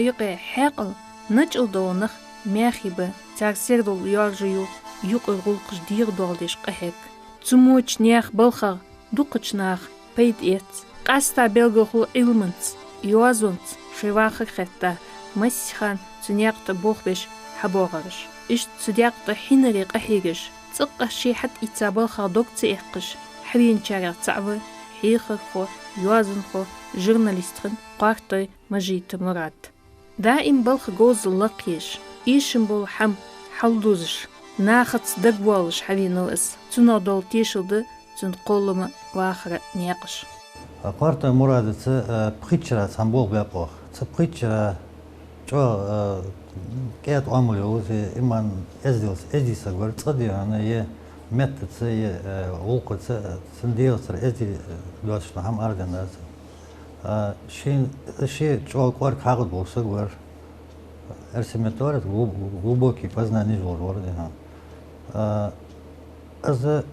يقع حقل نجل دونخ ماخبة تاكسير دول يارجيو يقع غلقش دير دولدش قهك تموش نياخ بلخر دوقش ناخ بيد إيت قاستا بلغو إلمنت يوازونت شواخر خطة مسيخان تنياقت بوخبش حبوغرش إش تدياقت حينري قهيرش تقش شي حد إتابلخر دوك تيقش حرين شارع تعوى حيخر خو يوازن خو جورناليستخن قارتوي مجيت مراد دائم بلخ جوز اللقيش إيشن بول حم حلدوزش ناخت دقوالش حرين الأس تنودول تيشلد تنقولما واخر نيقش قارتوي مراد بخيتشرا سامبول بيقوخ بخيتشرا جو كيات عملي وزي إمان إزديس أقول تصدي أنا يه متت سي وقت سنديوسر إزدي دوشنا هم أردن ناس شيء جو قارك حاجد بورسك ور أرسمتورت глубокий познание вордена аз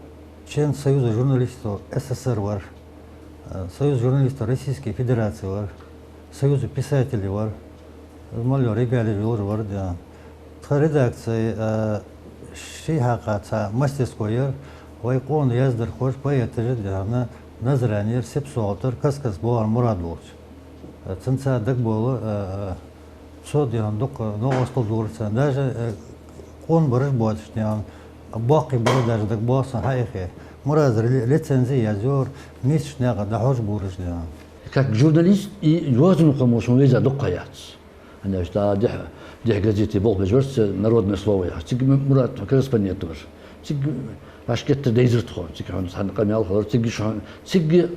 член Союза журналистов СССР вар Союз журналистов Российской Федерации вар Союз писателей вар مالو رجال جور ورد редакция شيء حقا مستسكوير ويقون يصدر خوش بيتجد هنا نظرانير سبسوتر كسكس بوار مراد بولش تنسى دك بول صود يعني دك نوصل دورسان даже قون برش بوش يعني باقي برش даже دك بوسان حقيقي مراد лицензия يزور مش ناقة دحوش بورش يعني как журналист и юазну комошон веза докаят أنا أشتغل دح газеты بول بجورس народное слово я تيجي مراد корреспондент тоже تيجي башкетте дейзерт хо тиги ханс ханками алхор тиги шан тиги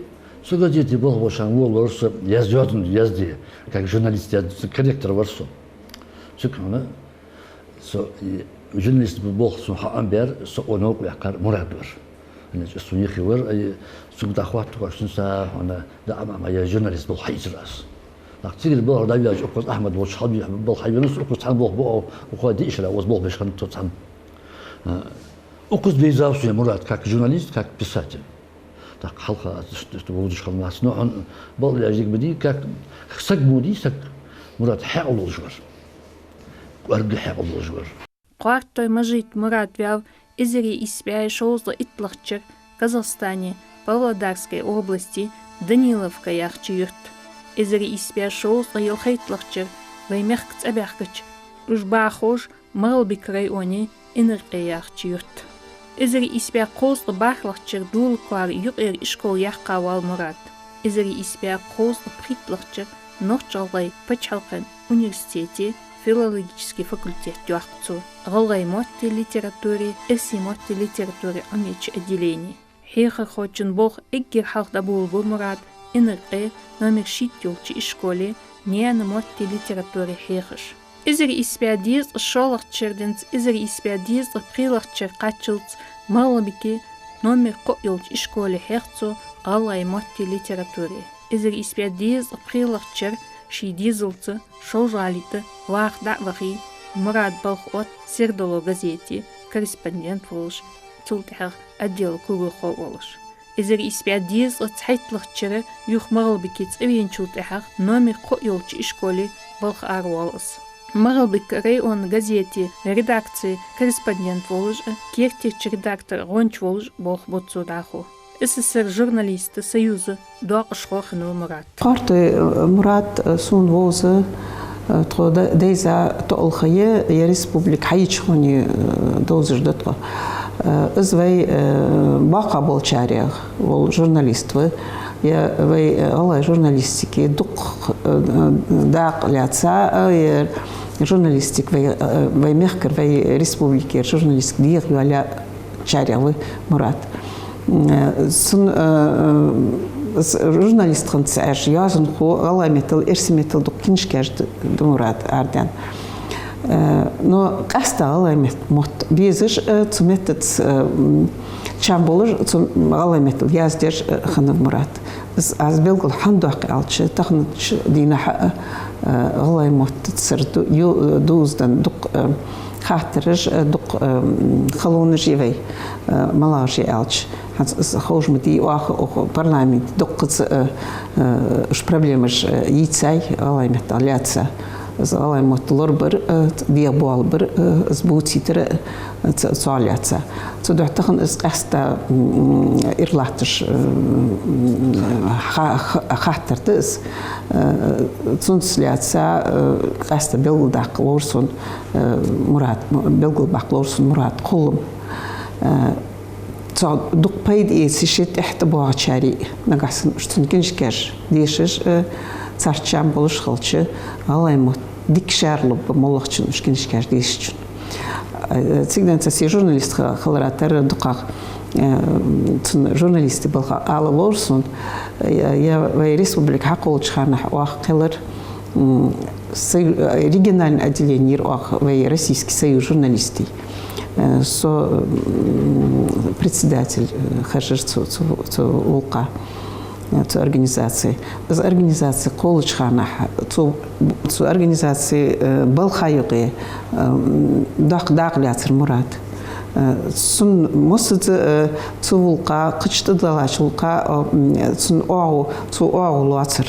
со газеты бол бошан волорс язди как журналист я корректор варсо чекана со журналист бол со хамбер со онок якар мурадвар انا سوني خيور اي سوق دخوات واشن سا انا دا ما يا جورناليست بول حيجراس نقتي البول دا يا اخوز احمد وشحبي بول حيونس اخوز تاع بول وخو دي اشلا واز بول باش كان توتام أقصد بيزاوس يا مراد كاك جورناليست كاك بيساتل تاك حلقة تبودش خلناس نوع بال يجيك بدي كاك سك مودي سك مراد حقل الجوار ورد حقل الجوار قارتوي مجيت مراد вяв إزري إسبيع шоузла итлахчер Казахстане Павлодарской области Даниловка яхчи юрт إزري إسبيع шоузла يلخيтлахчер ваймехкц абяхкач ужбахош Малбик районе إنرقي яхчи юрт إزري إسبيع قوزل باخلахчер дулквар юр ишкол яхкавал мурад إزري إسبيع قوزل притлахчер нохчалгай пачалкан университете филологический факультет юахцу غلغي موت литературе إرسي موت литературе أميتش отделение حيخ خوچن بوخ إجر حلق دبول بمراد إنرقي номер شيتيولچي إشكولي نيان موت литературе حيخش إزري إسبياديز الشولخчер دنس إزري إسبياديز البريلخчер قاتشلت مالبيكي номер قويولچ إشكولي حيخцу غلغي موت литературе إزري إسبياديز البريلخчер شي ديزلت شوجاليت واخ دعوخي مراد بالخوت سيردولو газете корреспондент волш تلتحق отдел كوغو волш إزري إسبياديز التحيطلخчер يوخ مغلبكي تسوين تلتحق номер قويولچ إشكولي بالخ أروالس مغلبك район газете редакции корреспондент волш кертич редактор гонч волш бох боцудаху СССР журналисты Союза Дуақыш Хохинова Мурат. قارتوي مراد سون ووزة تقول ديزا تقولخية يا ريسبوبليك حيتشوني دوزر دتقى إزاي باقى بالشارع والجورناليست يا وي الله جورناليستيكي دق داق لاتسا يا جورناليستيك وي مخكر وي ريسبوبليكي جورناليست دير ولا شارع مراد سن журналист ханцаш язын хо галаметл эрсиметл докиншкер думурат арден но каста галамет мот безиш цуметт чамболыр цум галаметл яздеш ханов мурат аз белгул хандак алчы тахныч дина галамет цирду юзден дук خاطرش دق خلون جيفي ملاجي ألش خوش مدي وآخر برنامج دق إيش проблемش يتساي الله يمتعلاتسا Алай мотлор бір диабол бір збутитер цаляца. Цудахтахан эста ирлатыш хаттырдыз. Цунсляца эста белгдак лорсон Мурат белгбак Мурат Кулум. Дукпайд эсишет ихтибачари нагасын штункиншкеш дешеш царчам болуш халчы алаймот дикшарлып моллахчын ушкиншкеш дешчүн. Цигданца журналист халаратар дукак журналисты болга алы лорсон я республика хаколчхана вахкылыр региональное отделение Российский союз журналистов. Со председатель хажирцу улка организации колледжхана организации балхайыгы дақляцыр Мурат сун мосыд улка қычты далаш улка сун оғу луацыр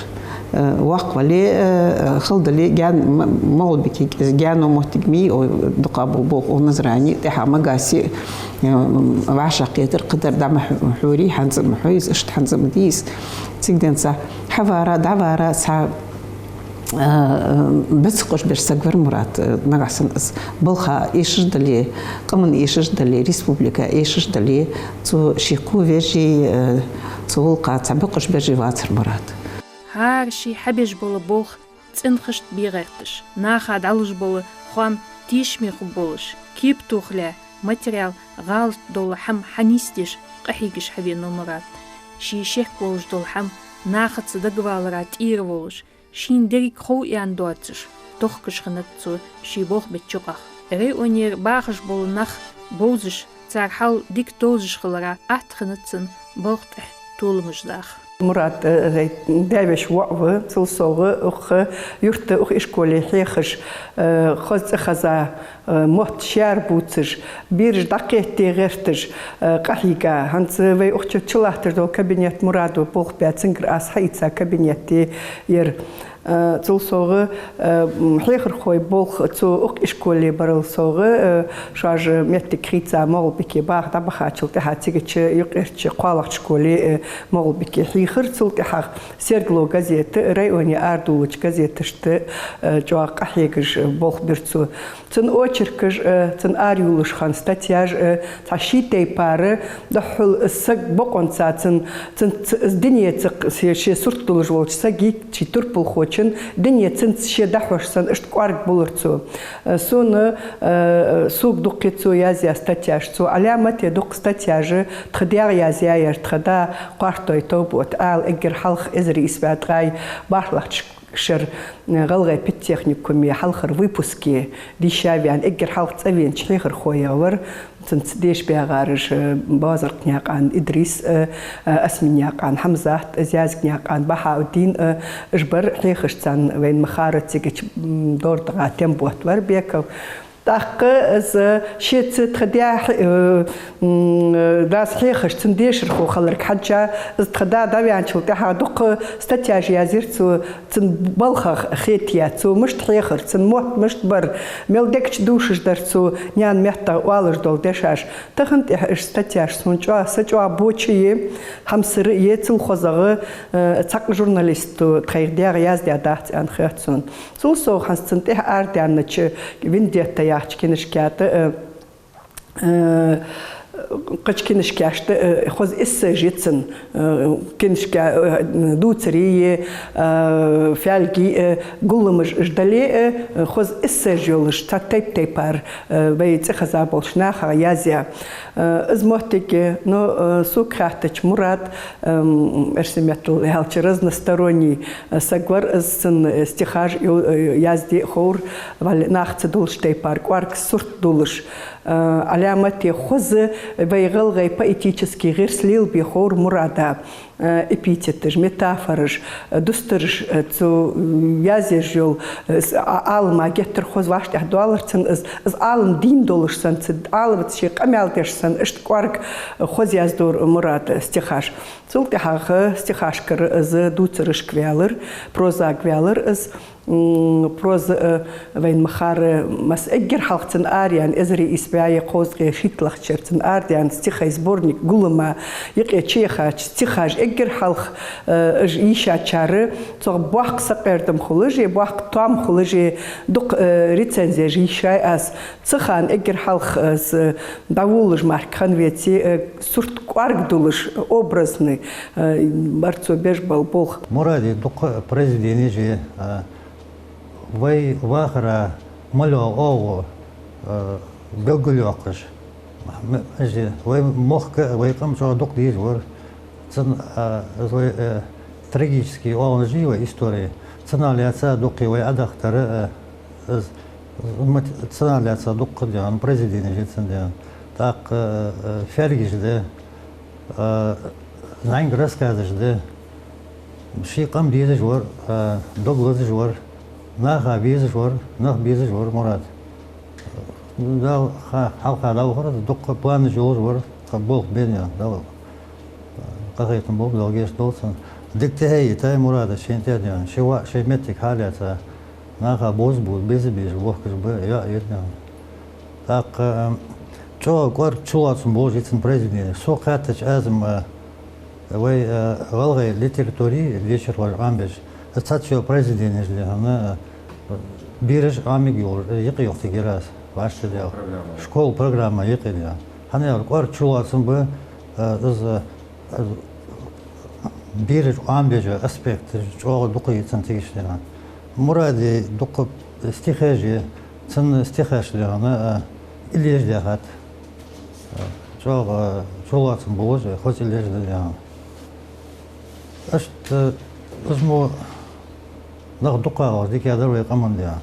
وقبلي خلدلي جان مول بكي جانو مهتجمي دقابو بوق ونزراني تها مقاسي وعشق يتر قدر دعم حوري حنزم محويز اشت حنزم ديس تيجدنسا حوارا دعوارا سا بس قش برسقفر مرات نقصن بالخا إيش دلي قمن إيش دلي ريسبوبليكا إيش دلي تو شيكو فيجي تو القات بقش برجي واتر مرات هارشي حبيش بول بوخ تنخشت بيغيرتش ناخد علوش بول خوام تيشميخ بولش كيب توخلا материал غالط دول حم حنيستش قحيقش حبي نمرات شي شيخ بولش دول حم ناخد صدقوالرات إير بولش شين دريك خو يان دواتش توخكش خنتسو شي بوخ بتشوقخ ري اونير باخش بول نخ بوزش تار حال ديك توزش خلرا خنتسن بوختح طولمش داخ مراد دايش وقوة تلصوغ أخ يرت أخ إشكولي حيخش خزا موت شار بوتش بيرج دقيقتي غيرتش قحيقة هنس وي أخ تشلاتر دو كابينيت مراد وبوغ بياتسنكر أس حيتسا كابينيتي ير تلصوغ حيخر خوي بوغ تو أخ إشكولي برلصوغ شاج ميت كريتسا مول بكي باغ دبخاتشل تهاتيجتش يقرتش قالق شكولي مول بكي حيخر تلت حق سيرغلو غازيت رايوني أردوش غازيت شت جوا قحيقش بوغ برتسو تن أوتشركش تن أريولش خان ستاتياج تاشيتي بار دحل السق بقونسا تن الدنيا شي سورتلوج ولش ساقي شي تربل خوتشن دنيا تن شي دحوش سن اشت قارك بولرتسو سون سوق دقيتسو يازيا ستاتياج علامات يدق ستاتياج تخديار يازيا يرتخدا قارتوي توبوت آل إجر حلق إزري إسبات غاي بارلخش شر غلغي بالتكنيكومي حلخر ويبوسكي دي شابيان إجر حلق تسوين شحيخر خويا ور تنتديش بها غارج بازر قنياقان إدريس أسمنياقان حمزة زياز قنياقان بحاء الدين إجبر حيخش تان وين مخارج تيجي دور دغاتين بوتور بيكو تاق از شيت تخديا داس حيخش تنديش رخو خلرك حجة از تخدا داويان شلتها دق ستاتياج يازيرتو تن بلخ خيتياتو مشت حيخر تن موت مشت بر ملدكش دوشش درتو نيان مهتا والش دول دشاش تخنت ستاتياج سونجوا سجوا بوچي همسر يتل خوزغ تاق جورناليستو تخيرديا يازديا دات ان خيتسون سو خاصنته ارديانچ وينديتا يحكي كنشكات قش كنشكاشت خوز إسجيتسن كنشكا دوتري فعلكي قلمش جدلي خوز إسجيولش تايب تايبار بيت خزابلش ناخا يازيا إزموتك نو سوكراتش مراد إرسميتل هالش разносторонний ساقور إزن استخاج يازدي خور ناخت دولش تايبار كوارك سورت دولش علامات خوز بيغلغي поэтический غير سليل بيخور مرادا эпитетыш, метафорыш, дустырыш, цу язежил, алма геттер хоз ваштях дуаларцен, из алм дин долышсан, алват ши камялдешсан, ишт кварк хоз яздур мурат стихаш. Цултехах стихашкар из дуцерыш квялыр, проза квялыр из بروز وين مخار مس أجر حلقة آريان إزري إسباعي قوزغي شيتلخ شرتن آريان استخاج زبورنيك قولما يقي تشيخاج استخاج أجر حلق إيشا شار صعب واحد سقيرتم خلجي واحد طعم خلجي دق ريتسنزي جيشاي أس تخان أجر حلق داولج مارك خنويتي سورت قارق دولش أوبرزني برتو بيش بالبوخ مرادي دق بريزيديني جي وي واخرة ملو أو بلغلوقش أجي وي مخك وي قام شو دق ديج ور تن وي трагический он живой истории ценаляться докки вой адахтары ценаляться докки диян президент жетсен диян так фергижде найн рассказыжды шиқам дизы жор доглазы жор наха визы жор нах визы жор мурат да халқа да охыр докки планы жол жор бол беня да қағайтын бол долгеш долсын دكتة تاي مراد شين تاديان شواء شيء متك حالة ناقة بوز بود بيز بيز وقت بقى يا يدنا تاق شو قار شو أصلا بوز يتن بريزيدنت سو قاتش أزم وي غلغي ليترتوري ليشر والعامبش استاتشو بريزيدنت اللي هنا بيرج عامي يقول يقي وقت جراس واش تديو شكول برنامج يقي ديا هنا قار شو أصلا بقى بيرج عامبيجا أسبكت جوا دقي تنتيجنا مرادي دق استخاجي تن استخاج لنا اللي جدات جوا جوا تنبوج خوش اللي جدات أشت اسمه ناخد دقة ديك هذا ويقامن ده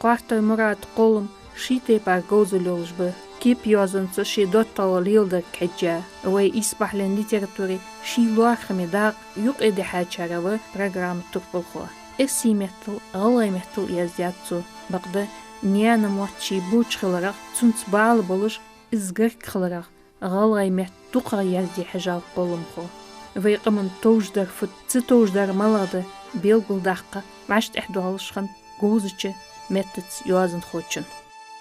قارتي مراد قولم شيتي بار جوزلوش به كيب يوزن شي دوتال ليلدر كجا وي إسبح لن ليتراتوري شي لوارخمي داق يوق إدي حاجة برنامج تقبلخو إكسيمتل غلايمتل يزيادتو بقدا نيانا موتشي بوش خلرق تنت بال بولش إزغرك خلرق غلايمت تقرا يزدي حجال قولمخو ويقمن توجدر فت توجدر ملغدا بيلقل داقة معشت إحدوالشخن جوزتش متت يوازن خوتشن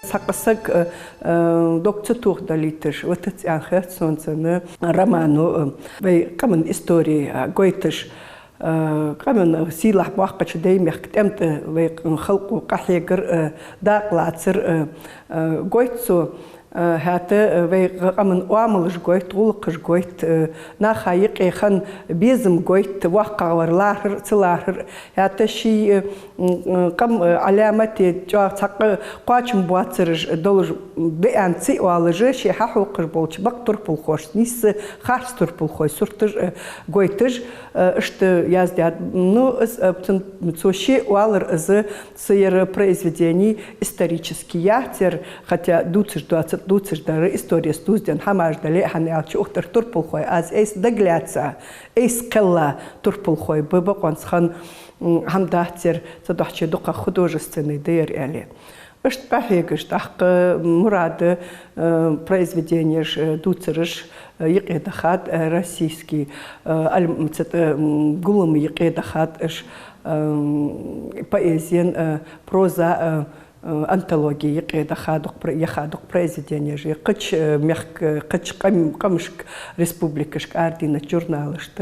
ساقسق دكتور توخ داليتش وتت آخر سونسنا رمانو ويقمن إستوري قويتش قمن سيلاح بواقش دايم يختمت ويخلقوا قحيقر داق لاتسر قويتسو هاتا ويقمن واملش قويت غلقش قويت ناخايق يخن بيزم قويت واقع ورلاهر تلاهر هاتا شي قم علامتي جا تق قاچم بواترج دولج بأنتي والجه شي حقوقش بولش بقتر بالخوش نيس خارج تر بالخوش سورتر قويتج اشت يازداد ну мцоши والر از سير произведений исторический тер хотя 20 дары история студент хамаж дали ханялчи ухтар турпулхой аз эс дагляца эс калла турпулхой бабаконсхан хамдахтер задахчи дука художественный дыр эли اشت قحيقش تحق مراد произведениеш дуцерыш يقيدخات российский قولم يقيدخات اش поэзиян проза антология يخادق произведениеш قش مخ قش قمشك республикашк ардина журналышт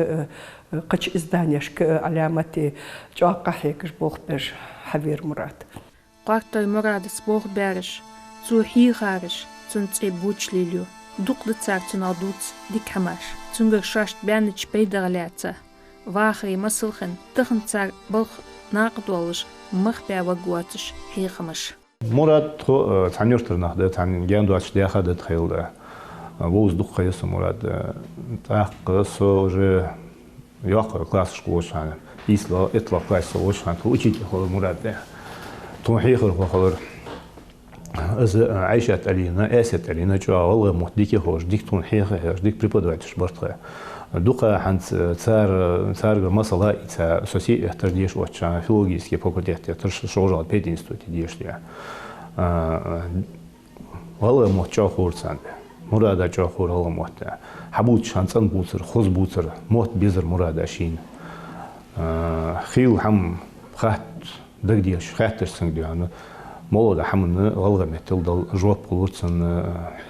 قش изданиешк علامتي جوا قحيقش بوخبش حبير مراد قارتي مراد سبوخ بارش زوحي غارش تنتي بوش ليليو دوق دتسار تنادوت ديك حماش تنجر شاشت بانج بيدغلاتة واخري مسلخن تخن تسار بلخ ناقد والش مخبع وقواتش هي خمش مراد تعنيرتر نهده تعني جاندواتش دياخا دتخيل ده ووز دوق قيسو مراد تاق سو جي ياقر كلاس شكوش عن إسلا إطلاق كلاس شكوش عن توجيت خلو مراد ده توحيخر وخلر از عيشة علينا آسيت علينا جوا والله مهديك خوش ديك توحيخ ديك преподаватель برتخه دوقة حنت цар مسألة إذا سوسي احترجيش واتشان فيلولوجيسكي فاكولتет ترش شغل بيد إنستитут ديش ليه والله مهتشا خورسان مراد جا خور والله مهت حبوت شانسان بوتر خوز بوتر مهت بيزر مراد شين خيل هم خات دقديش خاطر سنجديانه молода хамны галгаметил дал жоп кулурцын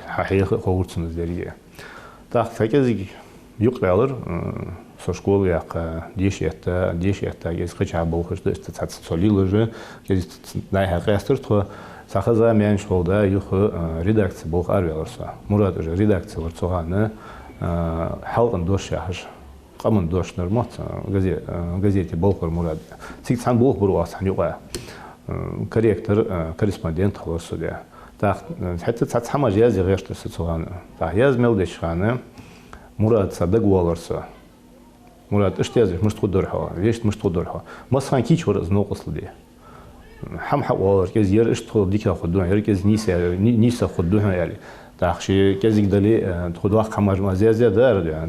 хахих кулурцын зерие. Так факезиг юклалар со школы як дешетта гез кыча болхышты стацат солилы же гез найха кастыр то сахаза мен школда юх редакция болх арвеларса. Мурат уже редакция варцоганы халкын дош яхыш. Камын дош нормат газете болхор мурат. Циксан болх буруасан юга. Корректор, корреспондент холосу да. Так, хотя цацама жаз ягешты соцоганы. Так, яз мелдешханы Мурат садыг боларса. Мурат иштязыш мышт худорха, вешт мышт худорха. Масхан кич вараз ноқыслы де. Хам хак болар, кез ер ишт худ дика худуан, ер кез ниса худуан яли. Так, ши кезик дали худуах камаж мазязя дар да,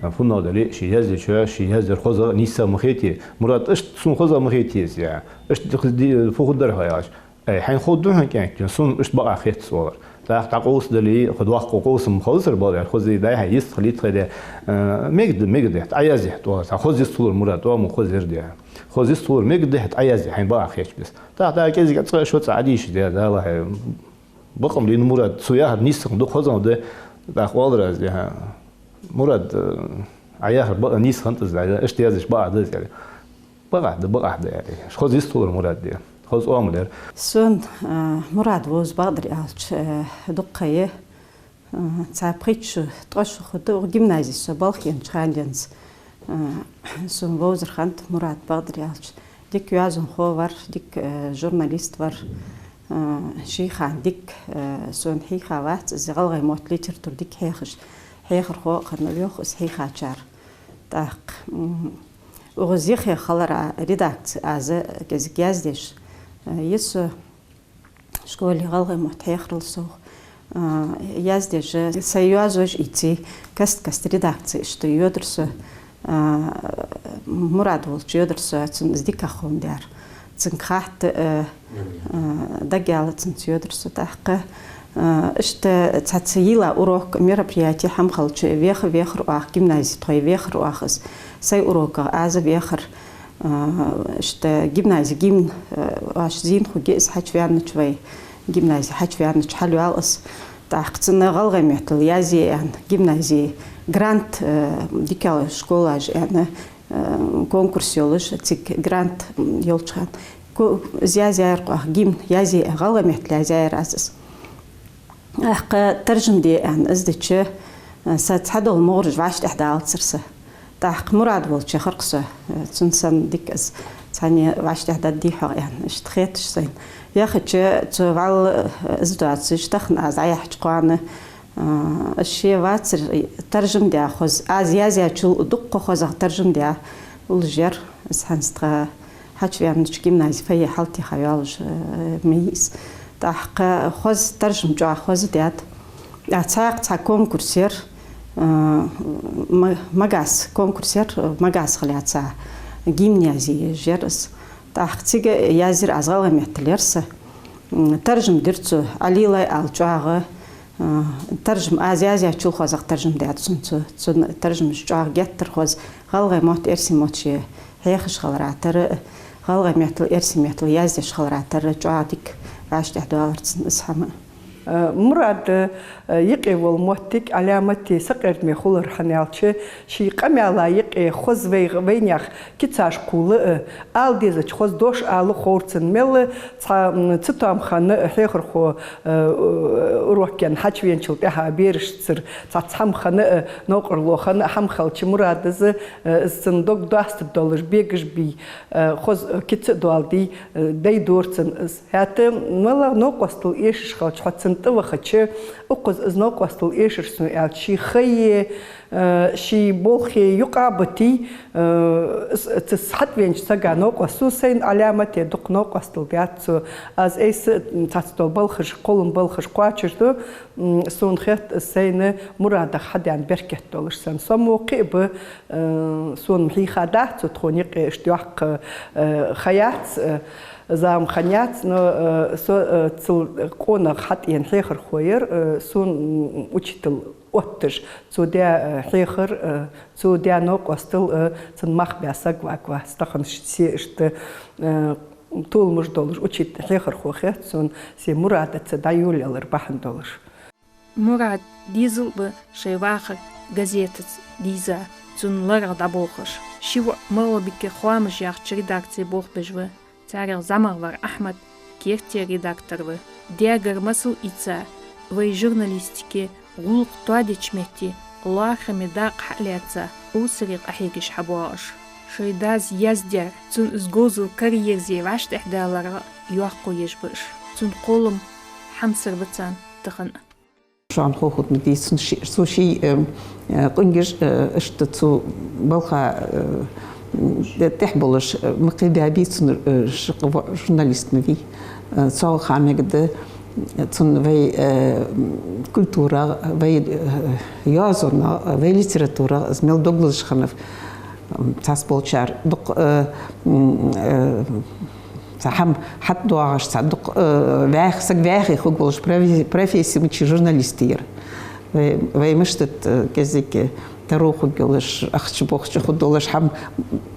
но фунна дали ши язди чуя, ши язди хоза ниса мухети. Мурат ишт сун хоза мухети я. Ишт фу худорха яш. حين خدوها كان سون إيش بقى خيط صور تقوس دلي خدوه قوس مخلصر بالي خوزي ده هيست خليت خده مجد عيازي تو خوزي صور مراد تو مخزر ده خوزي صور مجد عيازي حين بقى خيط بس تا كذي قصة شو تعديش ده الله بقم لين مراد سويا نيس دو خوزان ده أخوال راز ده مراد عياه بقى نيس خنت ده إيش تيازش بقى ده يعني بقى ده يعني خوزي صور مراد ده خوز آمدر. سون مراد وز بادری آلچ دقیه تعبیرش تاش خود و گیمنازیس بالخیان چخاندینز سون وزر خانت مراد بادری آلچ دیک یازم خوار دیک ژورنالیست وار شیخان دیک سون هیخوات زغال غیمات لیتراتور دیک هیخر خو خنویخ اس هیخاچار تاق وغزیخ خالرا редакция از گزیازدیش يس شكول غلغي محتيخرل سو يازديش سيوازوش إتي كست редакции что يدرس مراد ولش يدرس تنزديك خون دار تنخات دجال تنيدرس تحقه إشت تسيلا أوروك мероприятие حمخلش вехр وآخ гимназии توي вехр وآخس سي أوروك عز вехр что гимназия гимн ваш зин хугес хачвярны чвей гимназия хачвярны чхалюалс тахцны галгамятл язиан гимназии грант дикал школа яна конкурс ёлыш цик грант ёлчхан зязяр гимн язи галгамятл язяр асс ах ترجم دي ان ازدچ ساتحدل مورج واش تحدال سرسه تحق مراد ولش خرقسه تنسن ديك از ثاني واش تحدد دي حق يعني اشتخيتش زين يا اخي توال ازدوات اشتخن از اي حقانه الشي واتر ترجم دي اخذ ازيازيا تشو دق خوز ترجم دي والجر سانسترا هاتش ويرنش جيمنازي في حالتي خيالج ميس تحق خوز ترجم جو خوز ديات اتاق تا كونكورسير مجاز كونكورسير مجاز خليعتا جيمنازي جرس تحقيق يازر أزغال مهتلرس ترجم درتو عليلا الجاغ ترجم أزيازي تشول خوزق ترجم ديات سنتو ترجم جاغ جتر خوز غالغ موت إرسي موتشي هيخش خلراتر غالغ مهتل إرسي مهتل يازيش خلراتر جاغ ديك راش تحدوالر تسحمه مراد يقي والموتك علامتي سقرت مخولر حنالش شي قمالا يقي خوز وينيخ كيتاش قول آل ديزة خوز دوش آلو خورتن مل تتام خانة حيخر خو روكيان حجوين شلتها بيرش تصر تتام خانة نوقر لو خانة حم خالش مراد ز الصندوق داست $1 بيجش بي خوز كيت دوال دي دي دورتن هات ملا نوقستل إيش خالش حتى توخشة أقص إزناق وصل إيش رسمي شيء خي شيء بولخي يقابتي تسحت بينش سجانوق وسوسين علامة يدقنوق وصل بياتو از إيش تستول بلخش قولن بلخش قاتشتو سون خيط سين مراد حد عن بركة دولش سن سمو قيب سون محي خدات تخونيق اشتياق خيات زام خنيات نو سو تل حتى ينحيخر خوير سون وشتل وتش سو ده حيخر سو ده نوق وستل تنمخ بيسق واقوا استخن شتي اشت тулмуш долуш учит хехар хохетсон се мурадатса даюлялар бахан долуш. Мурат дизел бы шейвахар газетец диза цун лара да болхаш. Шива малобике хуамыш яхч редакции бохбежвы. Царел Замарвар Ахмад керте редакторвы. Диагар масыл ица вай журналистики гулк туадичметти лахами да кхаляца усрик ахигиш хабуаш. Шейдаз яздяр цун изгозыл карьерзе вашт ихдалара юахку ежбыш. Цун қолым хамсыр быцан тыхан. شان خوخت مديس سوشي قنجش اشتتو بلخا تحبلش مقيدة بيتون جورناليست مدي صار خامجد تون في كولتورا في يازونا في ليتراتورا زميل دوغلاس خنف تاسبولشار دق سهم حد دوغش صدق واخ سك واخ يخوغلش профессия مش журналистير ويمشتت كذيك تروح قلش أخش بخش خدولش هم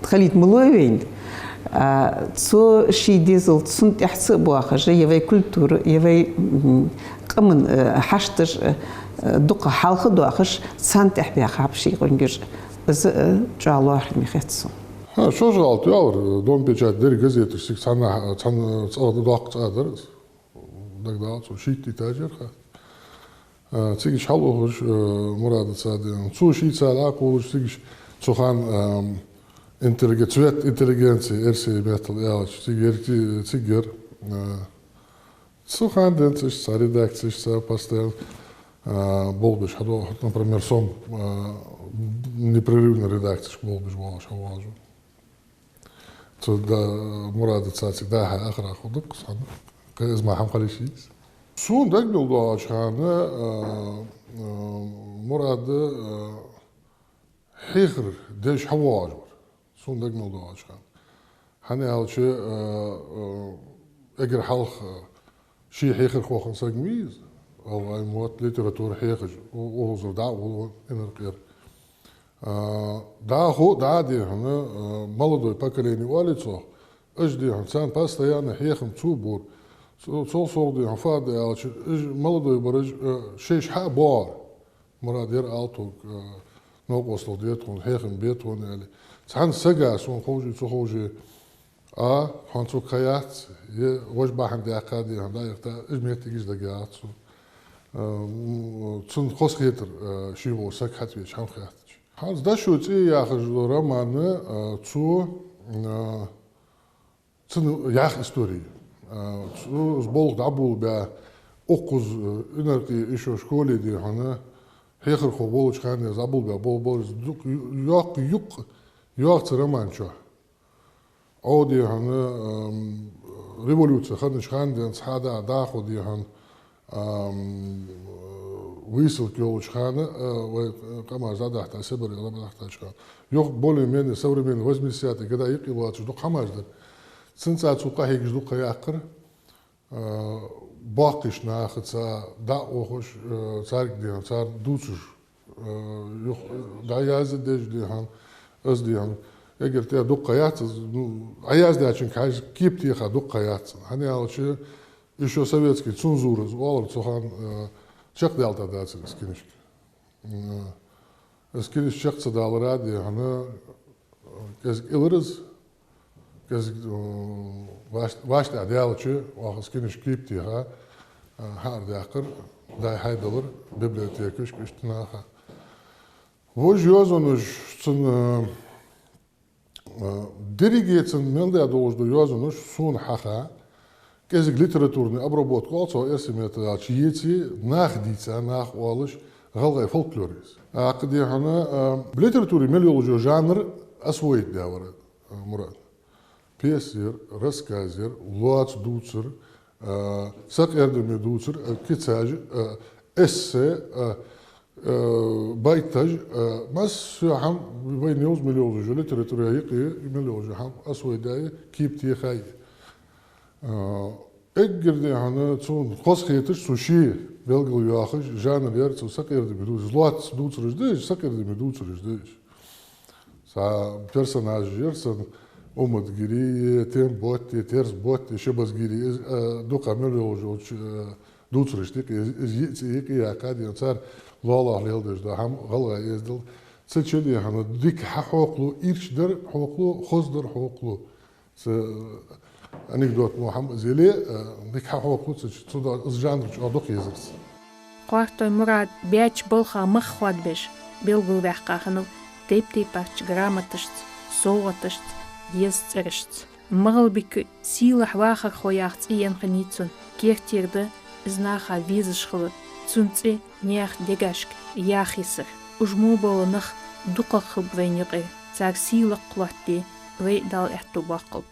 خليت ملوين سو شي ديزل سنت يحسب واخش يبي كولتور يبي قمن حشتش دقة حلقة دوخش سنت يحبي خابشي قنجر بس جالو أحد مختصو شو جالت ياور دون بيجات دير газеты سيك سنة ضاق صادر دقدات سو شيتي تاجر تيجي حلوش مراد صادين سو شيت سالا كولش تيجي سوخان интеллигенция эрси бетл ялч тигер тигер сухан дентиш са редакция са постоянно болбиш хадо например сом непрерывная редакция болбиш болаш аважу то да мурад цацик да ахра ходук сан кез ма хам қалишис сун даг билдо ачхана мурад хихр деш хаваж سوندق موضوع أشخاص هني هالشيء أجر حلق شيء حيخر خوخن سجميز أو أي موت ليتراتور حيخر وهو دع وهو إن القير دع هو دع دي هنا ملودو بكريني والدسو أجدي هن سان باستا يعني حيخم تصوبور صو دي هن فاد هالشيء ملودو يبرج شيش حا بار مراد ير ألتو نوقوصل ديتون حيخم بيتون يعني سان سجا سون خوجي هانسو كيات وش باحن دي أكادي هندا يختا إجميت تيجي دقيقات سون خوش خيتر شيبو سك حتى شام خيات هانس دا شو تي ياخذ دورا معنا تو سون ياخ استوري تو زبولق دابول با أقوز إنرتي إيشو شكولي دي هنا هيخر خو بولش خاني زابول با بول ياق يق يوقت رمانشو أودي هن ريفولوشن خدش خان هذا داخل دي هن ويسل كيولش خان وكما زاد حتى سبر ولا ما تحتاج خان يوق بولي من سوري من وزن سياتي كذا يقي واتش دوق حماش ده سنسات سوقه هيك دوق يأكر باقيش ناخد سا دا وخش سارك دي هن سار دوتش يوق دا يازد ديج دي هن أزديان يقدر تيا دقيات عياز ده عشان كاج كيب تيخا دقيات هني على شيء يشو سويتسكي تنزورز والله تسخان شق دالتا داتس سكينش سكينش شق صدالرا دي هنا كاز إلرز كاز واش ده على شيء واخ سكينش كيب تيخا هار داقر داي هاي دولار بيبليوتيكش كشتناخا وجوزونش سن ديريجيتسن ملدا دوجدو يوزونش سون حخا كازك ليتراتورني обработку also اسميت чиети нахдица нахвалыш галгай фольклорис акди хана литературе мелиолжо жанр освоить давар мурад песер рассказер луац дуцер сак эрдеми дуцер кицаж эссе بايتاج مس هم بين يوز مليون جو لتراتوريا يقي مليون جو هم اسوداي كيب تي خاي اجر دي هنا تون خاص خيتش سوشي بلغل ياخش جانر ير تو سكر دي بدوز لوات دوترج دي سكر دي بدوترج دي سا персонаж يرسن أمد جري تيم بوتي تيرس بوتي شبز جري دوقا ملوج دوترشتك يجي يا كاد ينصار والله ليلدش ده هم غلغة يزدل تشدي هنا ديك حقوقلو إيش در حقوقلو خز در حقوقلو أنكدوت محمد زيلي ديك حقوقلو تشد الجانر أدوق يزرس قوارتوي مراد بياч болха махват беш билгул вяхкаханов тейп парч грамотышт соғатышт езцерышт мағылбик силах вахар хояхц иен ханицун кертирді знаха визышхылы цунце неах дегашк яхисыр ужму болынық дуқа хыбвайнығы цар силақ құлатти вей дал эхту бақылп